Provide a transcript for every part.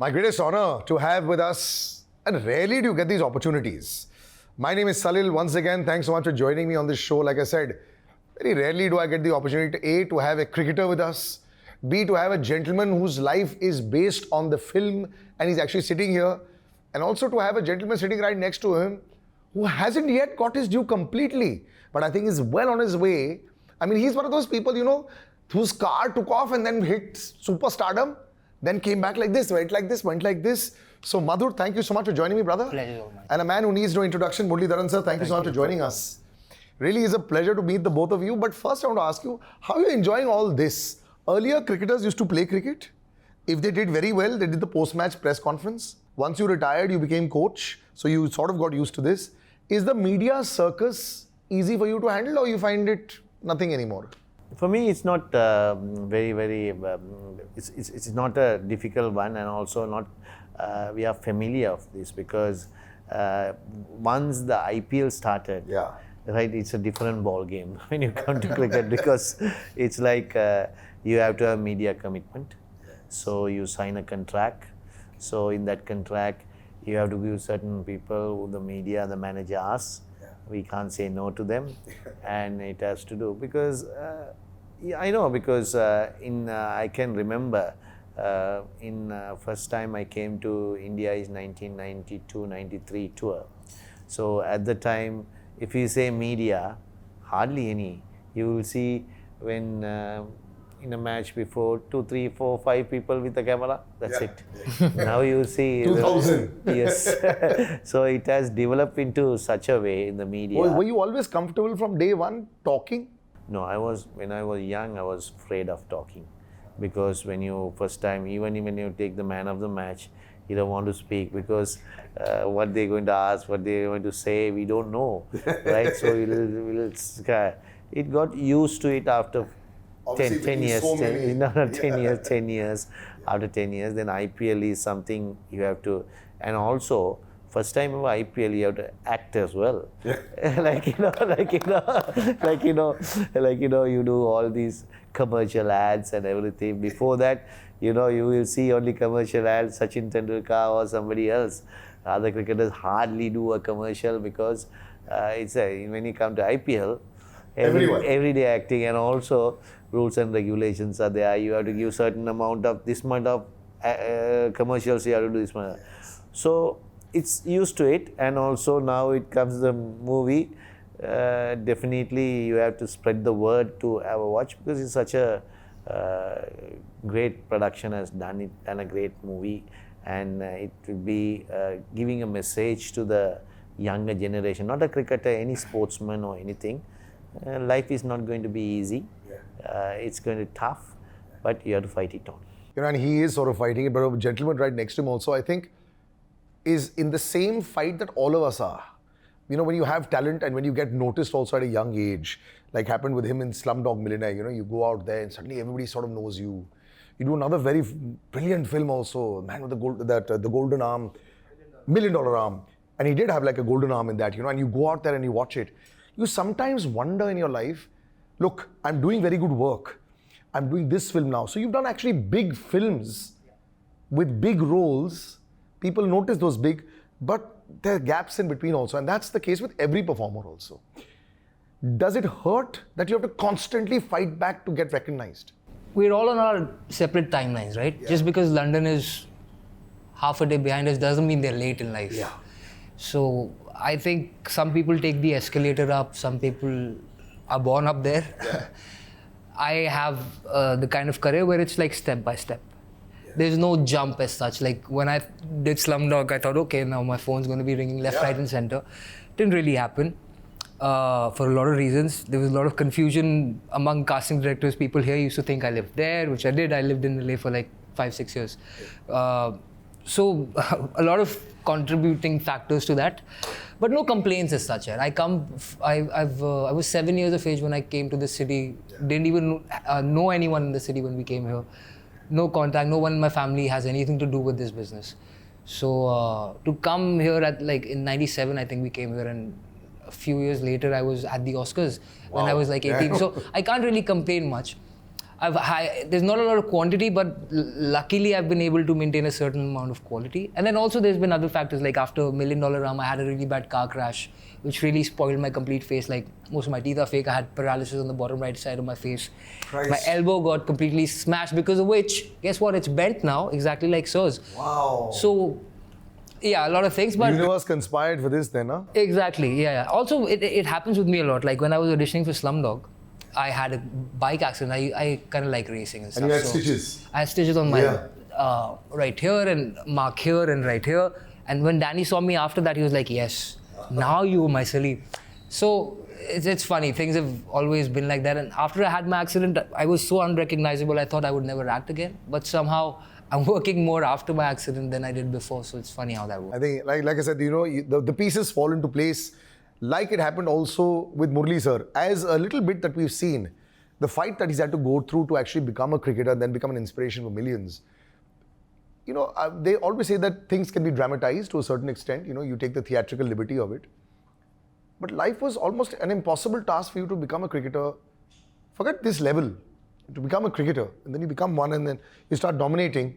My greatest honor to have with us, and rarely do you get these opportunities. My name is Salil. Once again, thanks so much for joining me on this show. Like I said, very rarely do I get the opportunity to A, to have a cricketer with us, B, to have a gentleman whose life is based on the film and he's actually sitting here, and also to have a gentleman sitting right next to him who hasn't yet got his due completely, but I think is well on his way. I mean, he's one of those people, whose car took off and then hit superstardom, then came back like this, went like this, went like this. So Madhur, thank you so much for joining me, brother. Pleasure all mine. And a man who needs no introduction, Muralitharan sir, thank you so much for joining us. Really is a pleasure to meet the both of you. But first I want to ask you, how are you enjoying all this? Earlier, cricketers used to play cricket. If they did very well, they did the post-match press conference. Once you retired, you became coach. So you sort of got used to this. Is the media circus easy for you to handle, or you find it nothing anymore? For me, it's not it's not a difficult one, and also not we are familiar of this because once the IPL started, right, it's a different ball game when you come to cricket because it's like you have to have media commitment. So you sign a contract. So in that contract, you have to give certain people who the media, the manager asks. We can't say no to them, and it has to do because I know because I can remember in first time I came to India is 1992-93 tour. So at the time, if you say media, hardly any. You will see when in a match before 2, 3, 4, 5 people with the camera. That's it. Now you see 2000. Yes. So it has developed into such a way in the media. Were you always comfortable from day one talking? No, when I was young, I was afraid of talking because when you first time, even when you take the man of the match, you don't want to speak because what they're going to ask, what they're going to say, we don't know, right? So it got used to it after 10 years. So 10 years. After 10 years, then IPL is something you have to, and also first time of IPL you have to act as well. You do all these commercial ads and everything. Before that, you will see only commercial ads, Sachin Tendulkar or somebody else. Other cricketers hardly do a commercial because when you come to IPL, everyday acting, and also rules and regulations are there. You have to give certain amount of this amount of commercials. You have to do this much. So it's used to it, and also now it comes the movie. Definitely, you have to spread the word to have a watch because it's such a great production has done it and a great movie, and it will be giving a message to the younger generation. Not a cricketer, any sportsman or anything. Life is not going to be easy. It's going to be tough, but you have to fight it on. And he is sort of fighting it, but a gentleman right next to him also, I think, is in the same fight that all of us are. When you have talent and when you get noticed also at a young age, like happened with him in Slumdog Millionaire, you go out there and suddenly everybody sort of knows you. You do another very brilliant film also, Man with the Golden Arm, $1 Million Arm. And he did have like a golden arm in that, and you go out there and you watch it. You sometimes wonder in your life, look, I'm doing very good work. I'm doing this film now. So you've done actually big films with big roles. People notice those big, but there are gaps in between also. And that's the case with every performer also. Does it hurt that you have to constantly fight back to get recognized? We're all on our separate timelines, right? Yeah. Just because London is half a day behind us doesn't mean they're late in life. Yeah. So I think some people take the escalator up, some people are born up there. Yeah. I have the kind of career where it's like step by step. Yeah. There's no jump as such. Like when I did Slumdog, I thought, okay, now my phone's going to be ringing left, right and center. Didn't really happen for a lot of reasons. There was a lot of confusion among casting directors. People here used to think I lived there, which I did. I lived in LA for like 5-6 years. So a lot of contributing factors to that, but no complaints as such. I was 7 years of age when I came to the city. Didn't even know anyone in the city when we came here. No contact. No one in my family has anything to do with this business. So to come here at like in '97, I think we came here, and a few years later I was at the Oscars when I was like 18. So I can't really complain much. There's not a lot of quantity, but luckily I've been able to maintain a certain amount of quality. And then also there's been other factors, like after $1 Million Ram, I had a really bad car crash, which really spoiled my complete face. Like most of my teeth are fake. I had paralysis on the bottom right side of my face. Christ. My elbow got completely smashed, because of which, guess what? It's bent now, exactly like Sir's. Wow. So, yeah, a lot of things. But The universe conspired for this then, huh? exactly, yeah. Also, it happens with me a lot. Like when I was auditioning for Slumdog, I had a bike accident. I kind of like racing and stuff. And you had stitches? I had stitches on my right here and mark here and right here. And when Danny saw me after that, he was like, yes, now you are my Salil. So it's funny. Things have always been like that. And after I had my accident, I was so unrecognizable. I thought I would never act again. But somehow I'm working more after my accident than I did before. So it's funny how that works. I think, like I said, the pieces fall into place. Like it happened also with Murali sir. As a little bit that we've seen, the fight that he's had to go through to actually become a cricketer and then become an inspiration for millions. They always say that things can be dramatized to a certain extent. You take the theatrical liberty of it. But life was almost an impossible task for you to become a cricketer. Forget this level. To become a cricketer. And then you become one and then you start dominating.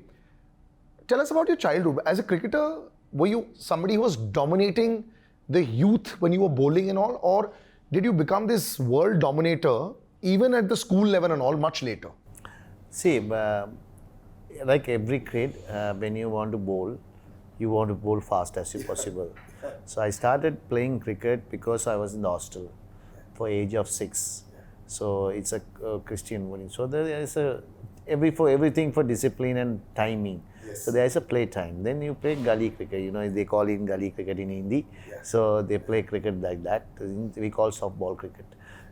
Tell us about your childhood. As a cricketer, were you somebody who was dominating the youth when you were bowling and all, or did you become this world dominator even at the school level and all much later? See, like every kid, when you want to bowl fast as possible. So I started playing cricket because I was in the hostel for age of 6. So it's a Christian bowling. So there is everything for discipline and timing. Yes. So there is a play time. Then you play gully cricket. They call it gully cricket in Hindi. Yes. So they play cricket like that. We call softball cricket,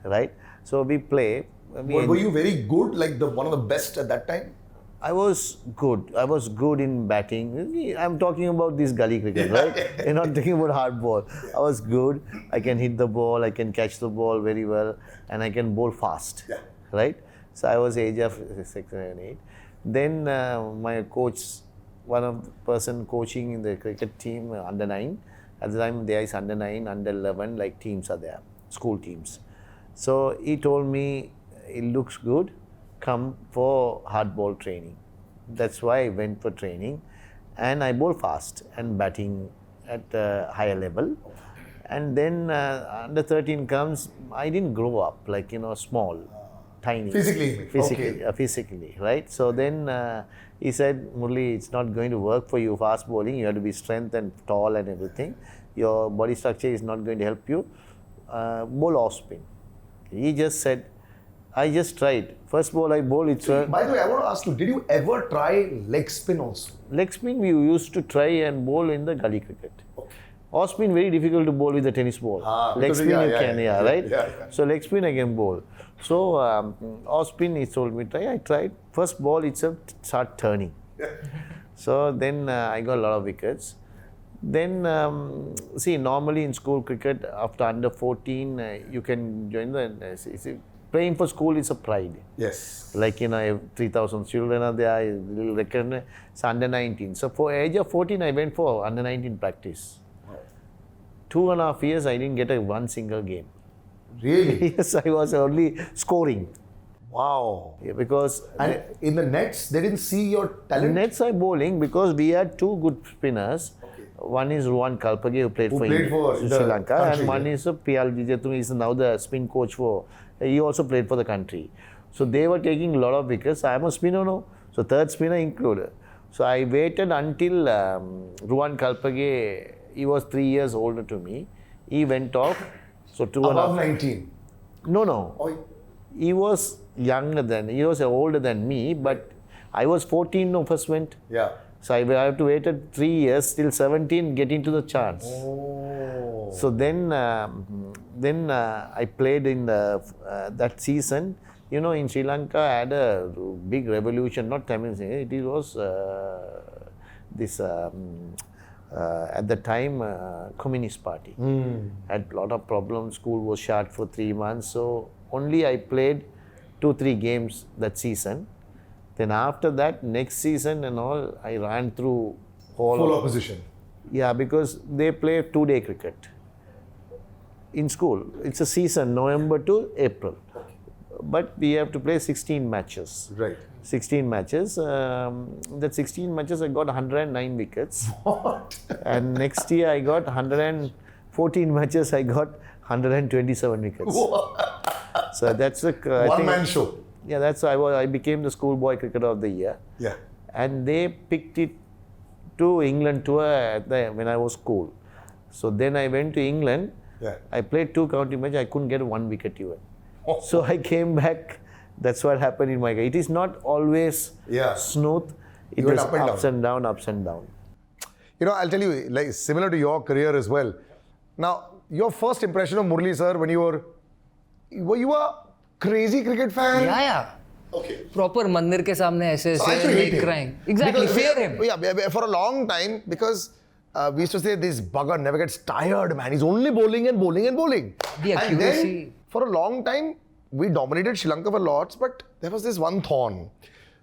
right? So we play. Were you very good, like one of the best at that time? I was good. I was good in batting. I'm talking about this gully cricket, right? You're not talking about hard ball. I was good. I can hit the ball. I can catch the ball very well, and I can bowl fast, right? So I was age of 6, 7, 8. Then my coach, one of the person coaching in the cricket team, under 9. At the time there is under 9, under 11, like teams are there, school teams. So he told me, it looks good, come for hard ball training. That's why I went for training, and I bowl fast and batting at a higher level. And then under 13 comes, I didn't grow up like, small. Tiny. Physically, right? So then he said, Murali, it's not going to work for you fast bowling. You have to be strength and tall and everything. Your body structure is not going to help you. Bowl off spin. He just said, I just tried. First ball I bowl, it's By the way, I want to ask you, did you ever try leg spin also? Leg spin we used to try and bowl in the gully cricket. Okay. Off spin very difficult to bowl with the tennis ball. Leg spin you can, right? Yeah. So leg spin I can bowl. So off spin he told me try. I tried. First ball itself start turning. So then I got a lot of wickets. Then see, normally in school cricket after under 14 you can join the. Playing for school is a pride. Yes. Like 3,000 children are there. Little record. It's under 19. So for age of 14 I went for under 19 practice. 2.5 years I didn't get one single game. Really? Yes, I was only scoring. Wow. Yeah, because and in the nets, they didn't see your talent? Nets I bowling because we had 2 good spinners. Okay. One is Ruan Kalpage who played for Sri Lanka, country, and one is P.L. Vijayatumi, is now the spin coach for, he also played for the country. So they were taking a lot of wickets. I am a spinner, no? So third spinner included. So I waited until Ruan Kalpage, he was 3 years older to me. He went off. So above 19? No. Oh. He was younger than, he was older than me, but I was 14 no first went. Yeah. So I have to wait 3 years till 17 get into the chance. Oh. So then I played in that season. In Sri Lanka I had a big revolution, not Tamil, it was this at the time Communist Party. Had a lot of problems, school was shut for 3 months, so only I played 2-3 games that season. Then after that, next season and all, I ran through full opposition. Yeah, because they play 2-day cricket in school. It's a season, November to April. but we have to play 16 matches. Right. 16 matches. That 16 matches I got 109 wickets. What? And next year I got 114 matches, I got 127 wickets. So that's the one-man show. Yeah, that's why I became the schoolboy cricketer of the year. Yeah. And they picked it to England tour when I was school. So then I went to England. Yeah. I played 2 county matches. I couldn't get 1 wicket even. So I came back. That's what happened in my career. It is not always smooth. It is ups and down, ups and down. You know, I'll tell you, like similar to your career as well. Now, your first impression of Murali sir when were you a crazy cricket fan? Yeah. Okay. Proper mandir ke samne aise crying. Exactly, fear him. Yeah, for a long time, because we used to say this bugger never gets tired, man. He's only bowling and bowling and bowling. The accuracy. And then, for a long time, we dominated Sri Lanka for lots, but there was this one thorn.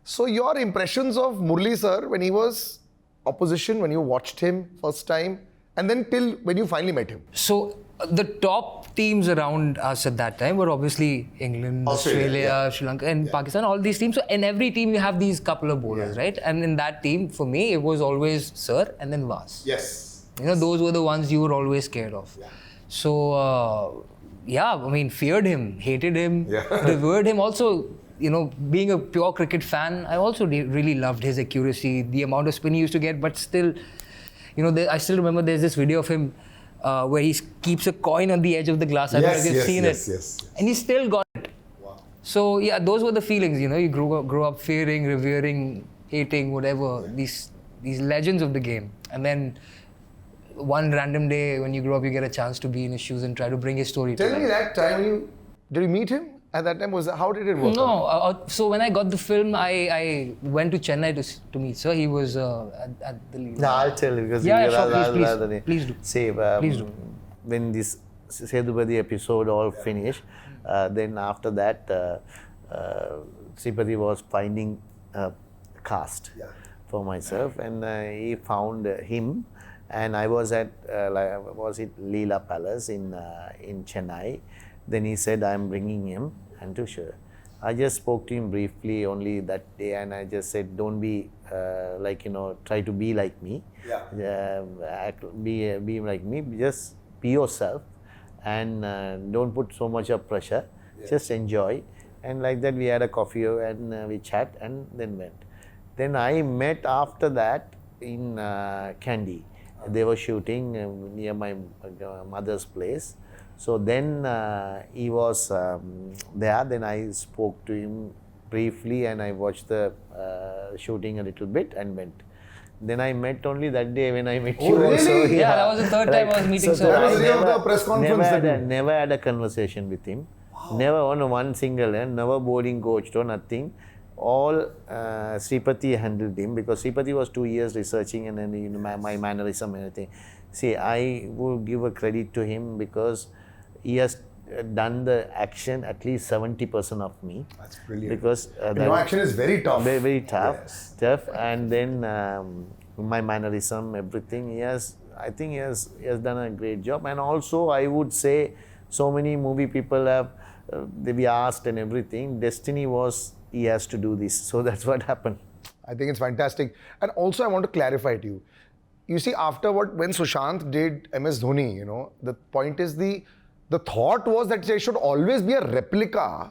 So your impressions of Murali sir when he was opposition, when you watched him first time, and then till when you finally met him? So the top teams around us at that time were obviously England, Australia, Sri Lanka, and Pakistan, all these teams. So in every team you have these couple of bowlers, right? And in that team, for me, it was always Sir and then Vas. Yes. You know, those were the ones you were always scared of. Yeah. So, I mean, feared him, hated him, revered him. Also, you know, being a pure cricket fan, I also really loved his accuracy, the amount of spin he used to get, but still, you know, I still remember there's this video of him where he keeps a coin on the edge of the glass. I don't know if you've seen it. Yes. And he still got it. Wow. So, yeah, those were the feelings, you know, you grew up fearing, revering, hating, whatever, these legends of the game. And then one random day when you grow up, you get a chance to be in his shoes and try to bring his story to life. Tell me that time, did you meet him? At that time, how did it work? No, so when I got the film, I went to Chennai to meet sir. He was at the lead. No, I'll tell you because please do. Say, Please do. When this Sedupati episode all finished, then after that, Sripati was finding a cast for myself, and he found him, and I was at Leela Palace in Chennai. Then he said, I'm bringing him and to show. I just spoke to him briefly only that day, and I just said, don't be try to be like me. Be like me. Just be yourself and don't put so much of pressure. Just enjoy. And like that, we had a coffee and we chat and then went. Then I met after that in Kandy. They were shooting near my mother's place. So then he was there, then I spoke to him briefly and I watched the shooting a little bit and went. Then I met only that day when I met you really? also. Yeah, that was the third time I was meeting sir. That was the day of the press conference. Never had a conversation with him. Wow. Never on one single end, never boarding coached or nothing. All Sripati handled him because Sripati was 2 years researching and then my mannerism and everything. See, I will give a credit to him because he has done the action at least 70% of me. That's brilliant. Because your action is very tough. Very tough. Yes. Tough. And then my mannerism, everything. I think he has done a great job. And also, I would say, so many movie people have they be asked and everything. Destiny was he has to do this. So that's what happened. I think it's fantastic. And also, I want to clarify to you. You see, when Sushant did MS Dhoni, you know, the point is the thought was that there should always be a replica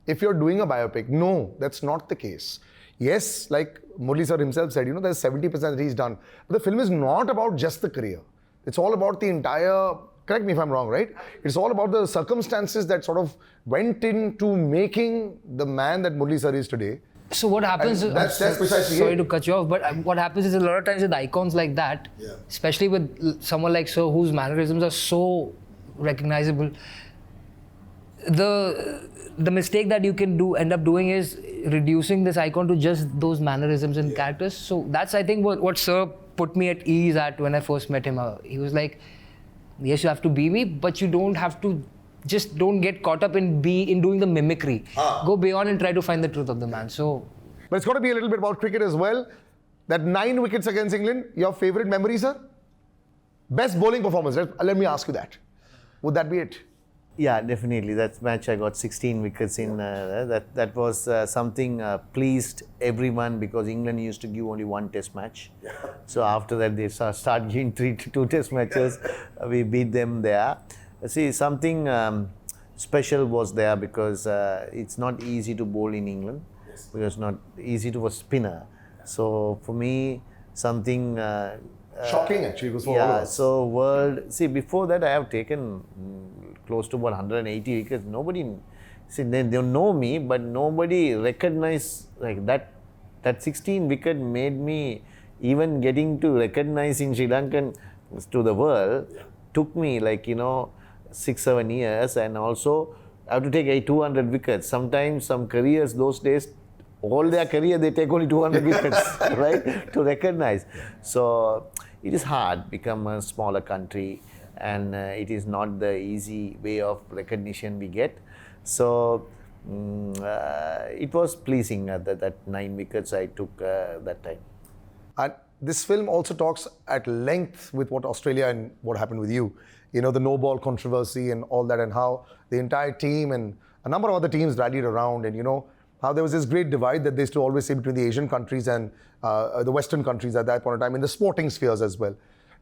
if you're doing a biopic. No, that's not the case. Yes, like Murali sir himself said, you know, there's 70% that he's done. But the film is not about just the career. It's all about the entire, correct me if I'm wrong, right? It's all about the circumstances that sort of went into making the man that Murali sir is today. So what happens, that's precisely sorry to cut you off, but what happens is a lot of times with icons like that, especially with someone like Sir whose mannerisms are so recognizable, the mistake that you can end up doing is reducing this icon to just those mannerisms and characters. So that's, I think, what Sir put me at ease at when I first met him. He was like, yes, you have to be me, but you don't have to, just don't get caught up in doing the mimicry. Go beyond and try to find the truth of the man. So, but it's got to be a little bit about cricket as well. That 9 wickets against England, your favorite memory, sir? Best bowling performance, let me ask you that. Would that be it? Yeah, definitely. That match I got 16 wickets in. That was something pleased everyone because England used to give only one test match. Yeah. So after that they start giving two test matches. We beat them there. See, something special was there because it's not easy to bowl in England. Yes. Because it's not easy to a spinner. So for me, something shocking actually it was for all of us. So world. See, before that I have taken close to about 180 wickets. Nobody, see, they know me, but nobody recognized like that. That 16 wicket made me even getting to recognize in Sri Lankan to the world. Took me like 6-7 years, and also I have to take 200 wickets. Sometimes some careers those days, all their career they take only 200 wickets, right, to recognize. So it is hard become a smaller country, and it is not the easy way of recognition we get. So it was pleasing that 9 wickets I took that time. And this film also talks at length with what Australia and what happened with you. The no ball controversy and all that, and how the entire team and a number of other teams rallied around, and how there was this great divide that they used to always say between the Asian countries and the Western countries at that point in time, in the sporting spheres as well.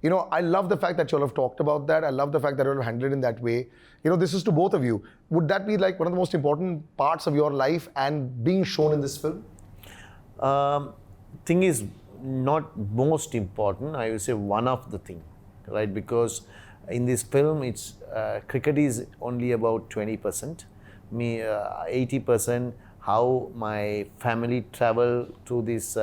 I love the fact that you all have talked about that. I love the fact that you all have handled it in that way. This is to both of you. Would that be like one of the most important parts of your life and being shown in this film? Thing is not most important. I would say one of the thing, right? Because in this film, it's cricket is only about 20%. Me, 80%. How my family traveled through this.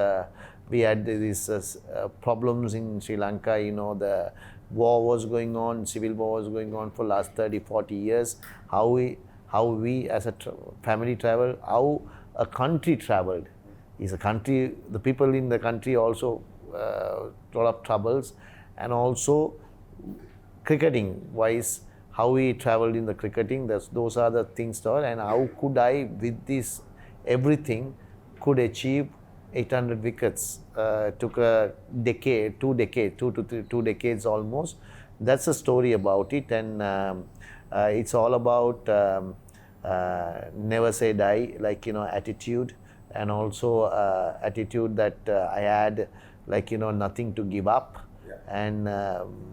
We had these problems in Sri Lanka. The war was going on, civil war was going on for last 30-40 years. How we as a family traveled, how a country traveled. Is a country. The people in the country also lot of troubles, and also cricketing wise, how we traveled in the cricketing. Those are the things. And how could I, with this everything, could achieve 800 wickets. Took a decade, 2 to 2 decades almost. That's a story about it, and it's all about never say die, like attitude, and also attitude that I had, like nothing to give up. Yeah. And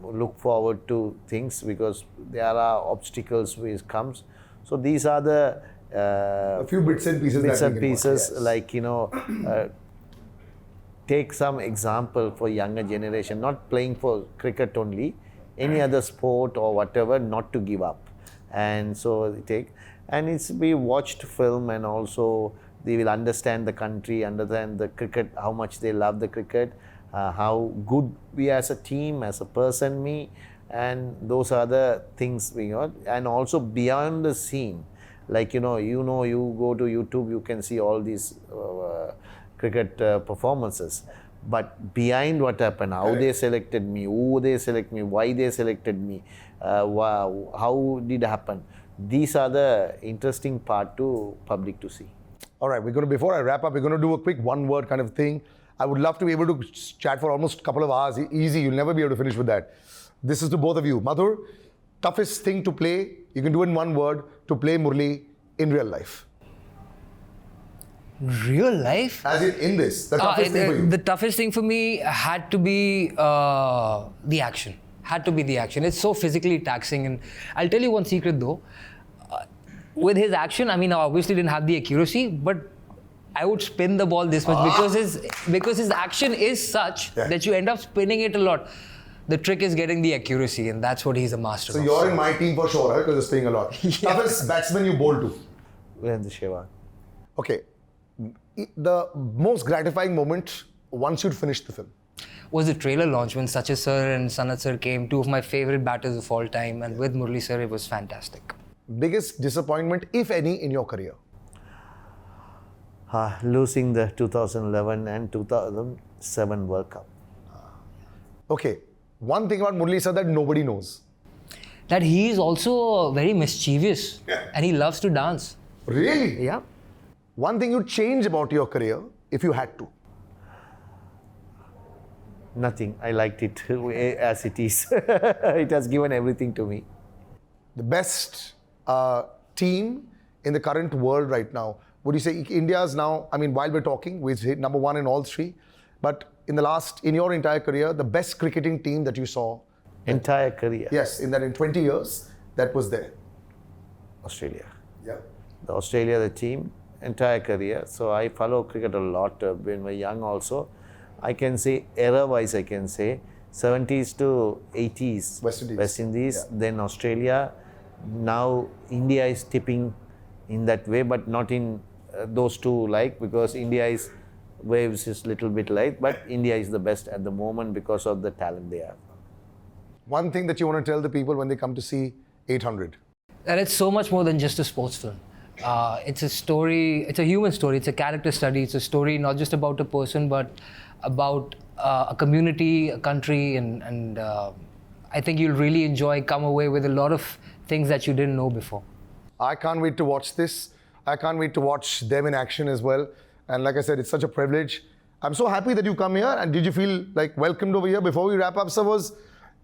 look forward to things, because there are obstacles which comes. So these are the a few bits and pieces. Yes. Like take some example for younger generation, not playing for cricket only, any other sport or whatever, not to give up. And so we watched film, and also they will understand the country, understand the cricket, how much they love the cricket, how good we as a team, as a person, me, and those are the things we got. And also beyond the scene, like you go to YouTube, you can see all these cricket performances, but behind what happened, how they selected me, who they select me, why they selected me, how did it happen, these are the interesting part to public to see. All right, before I wrap up, we're going to do a quick one-word kind of thing. I would love to be able to chat for almost a couple of hours. Easy, you'll never be able to finish with that. This is to both of you. Madhur, toughest thing to play, you can do in one word, to play Murali in real life. Real life? As in this, the toughest thing for you. The toughest thing for me had to be the action. Had to be the action. It's so physically taxing. And I'll tell you one secret though. With his action, I obviously didn't have the accuracy, but I would spin the ball this much because his action is such that you end up spinning it a lot. The trick is getting the accuracy, and that's what he's a master of. So you're in my team for sure, right? Because you're spinning a lot. Toughest batsman you bowl to? Virendra Sehwag. Okay. The most gratifying moment once you'd finished the film? Was the trailer launch when Sachin sir and Sanat sir came, two of my favorite batters of all time, and with Murali sir, it was fantastic. Biggest disappointment, if any, in your career? Losing the 2011 and 2007 World Cup. Okay. One thing about Murali sir that nobody knows. That he is also very mischievous and he loves to dance. Really? Yeah. One thing you'd change about your career if you had to? Nothing. I liked it as it is. It has given everything to me. The best team in the current world right now? Would you say India's now, I mean, while we're talking, we've hit number one in all three, but in your entire career, the best cricketing team that you saw? Entire career? Yes, in 20 years, that was there. Australia. Yeah. Australia, the team, entire career. So I follow cricket a lot when we were young also. I can say, era-wise, I can say, 70s to 80s. West Indies. Yeah. Then Australia. Now India is tipping in that way, but not in those two because India is waves is little bit light, but India is the best at the moment because of the talent they have. One thing that you want to tell the people when they come to see 800? That it's so much more than just a sports film. It's a story, it's a human story, it's a character study, it's a story not just about a person, but about a community, a country, and I think you'll really enjoy, come away with a lot of things that you didn't know before. I can't wait to watch this. I can't wait to watch them in action as well. And like I said, it's such a privilege. I'm so happy that you come here. And did you feel like welcomed over here? Before we wrap up, sir, was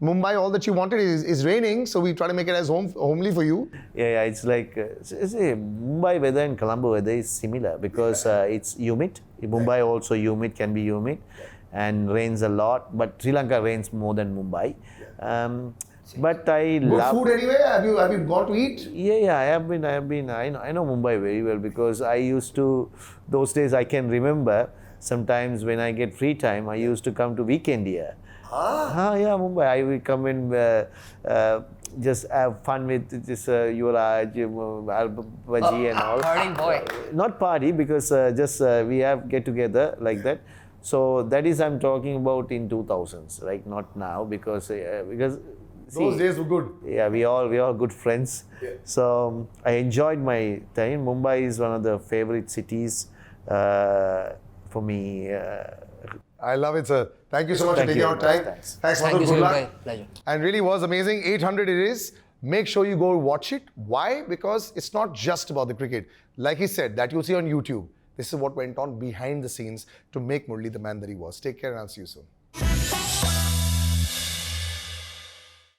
Mumbai all that you wanted? Is raining, so we try to make it as homely for you. Yeah, it's like Mumbai weather and Colombo weather is similar because it's humid. Mumbai also humid, can be humid, and rains a lot. But Sri Lanka rains more than Mumbai. But I love food anyway. Have you gone to eat? Yeah, I have been. I know Mumbai very well because I used to. Those days I can remember. Sometimes when I get free time, I used to come to weekend here. Yeah, Mumbai. I will come in, just have fun with this Yuvraj, Baji and all. Party boy. Not party because just we have get together like that. So that is I'm talking about in 2000s, right? Not now because those days were good. Yeah, we all good friends. Yeah. So I enjoyed my time. Mumbai is one of the favorite cities for me. I love it, sir. Thank you so much for taking out time. Thanks, Thank you, Madhur. Good luck. Salil. Pleasure. And really was amazing. 800 it is. Make sure you go watch it. Why? Because it's not just about the cricket. Like he said, that you'll see on YouTube. This is what went on behind the scenes to make Murali the man that he was. Take care and I'll see you soon.